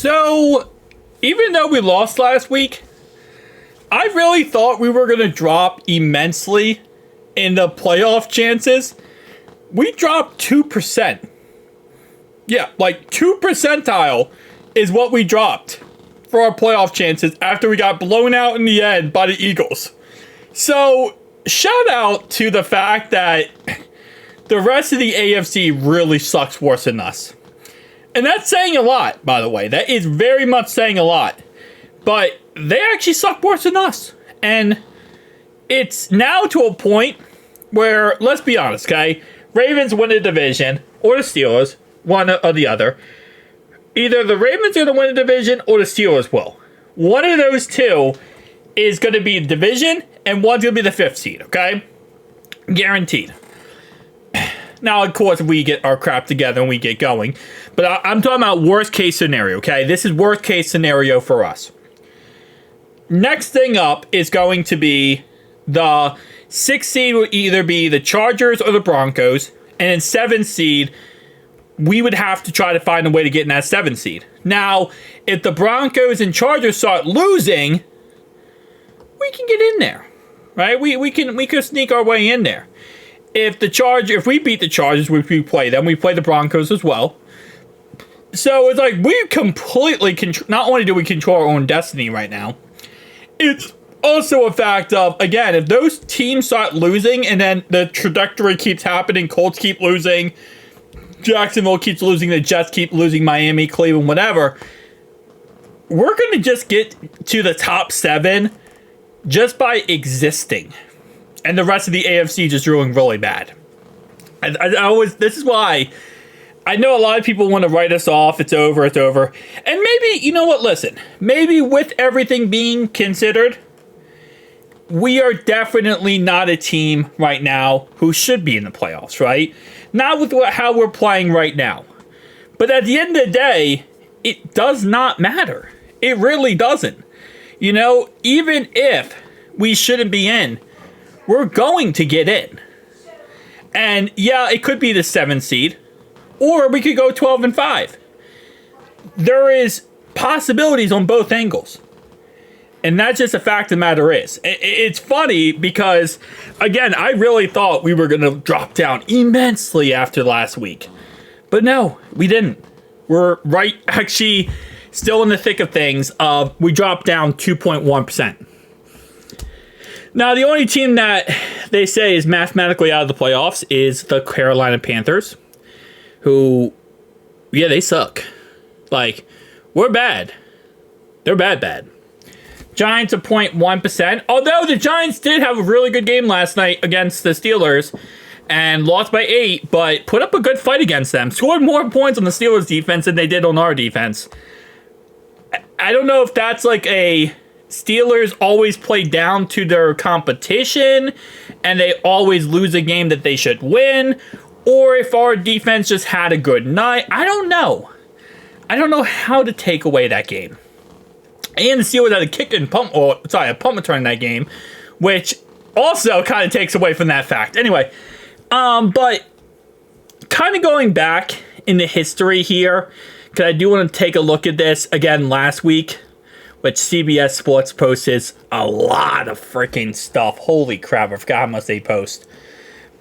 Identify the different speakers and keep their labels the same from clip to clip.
Speaker 1: So, even though we lost last week, I really thought we were going to drop immensely in the playoff chances. We dropped 2%. Yeah, like 2 percentile is what we dropped for our playoff chances after we got blown out in the end by the Eagles. So, shout out to the fact that the rest of the AFC really sucks worse than us. And that's saying a lot, by the way. That is very much saying a lot. But they actually suck worse than us. And it's now to a point where, let's be honest, okay? Ravens win the division, or the Steelers, one or the other. Either the Ravens are going to win the division, or the Steelers will. One of those two is going to be the division, and one's going to be the 5th seed, okay? Guaranteed. Now, of course, we get our crap together and we get going. But I'm talking about worst case scenario, okay? This is worst case scenario for us. Next thing up is going to be the 6th seed will either be the Chargers or the Broncos. And then 7th seed, we would have to try to find a way to get in that 7th seed. Now, if the Broncos and Chargers start losing, we can get in there, right? We can sneak our way in there. If we beat the Chargers, which we play them, we play the Broncos as well. So it's like we completely not only do we control our own destiny right now, it's also a fact of, again, if those teams start losing and then the trajectory keeps happening, Colts keep losing, Jacksonville keeps losing, the Jets keep losing, Miami, Cleveland, whatever, we're going to just get to the top 7 just by existing. And the rest of the AFC just doing really bad. This is why I know a lot of people want to write us off. It's over. And maybe, you know what, listen. Maybe with everything being considered, we are definitely not a team right now who should be in the playoffs, right? Not with how we're playing right now. But at the end of the day, it does not matter. It really doesn't. You know, even if we shouldn't be in, we're going to get in. And yeah, it could be the 7th seed. Or we could go 12-5. There is possibilities on both angles. And that's just a fact of the matter is. It's funny because, again, I really thought we were going to drop down immensely after last week. But no, we didn't. We're right, actually, still in the thick of things. We dropped down 2.1%. Now, the only team that they say is mathematically out of the playoffs is the Carolina Panthers, who, yeah, they suck. Like, we're bad. They're bad. Giants are 0.1%, although the Giants did have a really good game last night against the Steelers and lost by 8, but put up a good fight against them. Scored more points on the Steelers' defense than they did on our defense. I don't know if that's like a Steelers always play down to their competition and they always lose a game that they should win, or if our defense just had a good night. I don't know. I don't know how to take away that game. And the Steelers had a punt return in that game, which also kind of takes away from that fact. Anyway, but kind of going back in the history here, because I do want to take a look at this again last week, which CBS Sports posted a lot of freaking stuff. Holy crap, I forgot how much they post.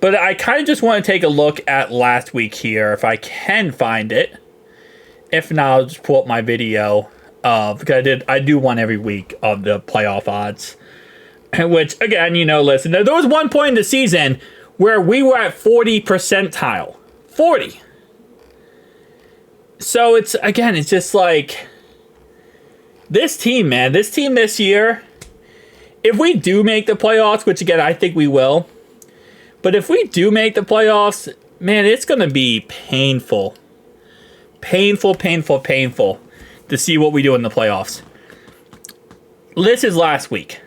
Speaker 1: But I kind of just want to take a look at last week here, if I can find it. If not, I'll just pull up my video. Because I do one every week of the playoff odds. Which, again, you know, listen, there was one point in the season where we were at 40 percentile. 40. So it's just like, this team, man, this year, if we do make the playoffs, which again, I think we will, but if we do make the playoffs, man, it's going to be painful. Painful to see what we do in the playoffs. This is last week.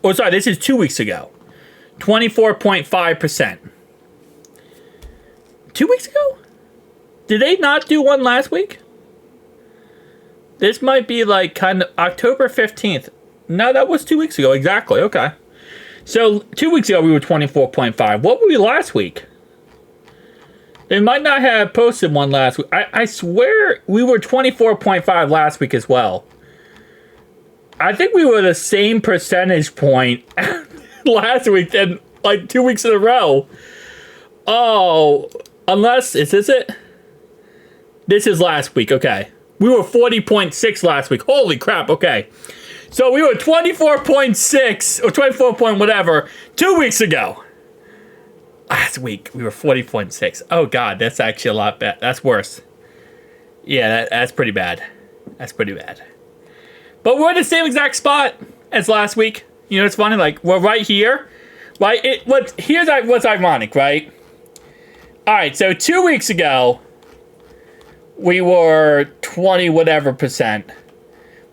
Speaker 1: Oh, sorry, this is 2 weeks ago. 24.5%. 2 weeks ago? Did they not do one last week? This might be like kind of October 15th. No, that was 2 weeks ago. Exactly. Okay. So 2 weeks ago, we were 24.5. What were we last week? They might not have posted one last week. I swear we were 24.5 last week as well. I think we were the same percentage point last week and like 2 weeks in a row. Oh, unless, is this it? This is last week, okay. We were 40.6 last week. Holy crap, okay. So we were 24.6 or 24 point whatever 2 weeks ago. Last week we were 40.6. Oh god, that's actually a lot bad. That's worse. Yeah, that's pretty bad. That's pretty bad. But we're in the same exact spot as last week. You know, it's funny, like we're right here. Right? Here's what's ironic, right? Alright, so 2 weeks ago we were 20 whatever percent.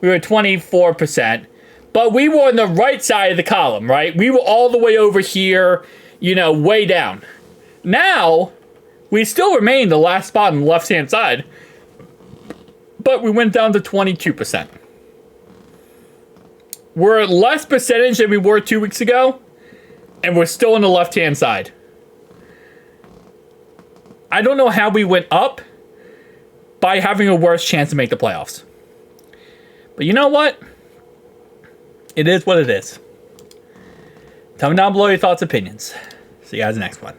Speaker 1: We were 24%. But we were on the right side of the column, right? We were all the way over here, you know, way down. Now, we still remain the last spot on the left-hand side. But we went down to 22%. We're at less percentage than we were 2 weeks ago. And we're still on the left-hand side. I don't know how we went up by having a worse chance to make the playoffs. But you know what? It is what it is. Tell me down below your thoughts, opinions. See you guys next one.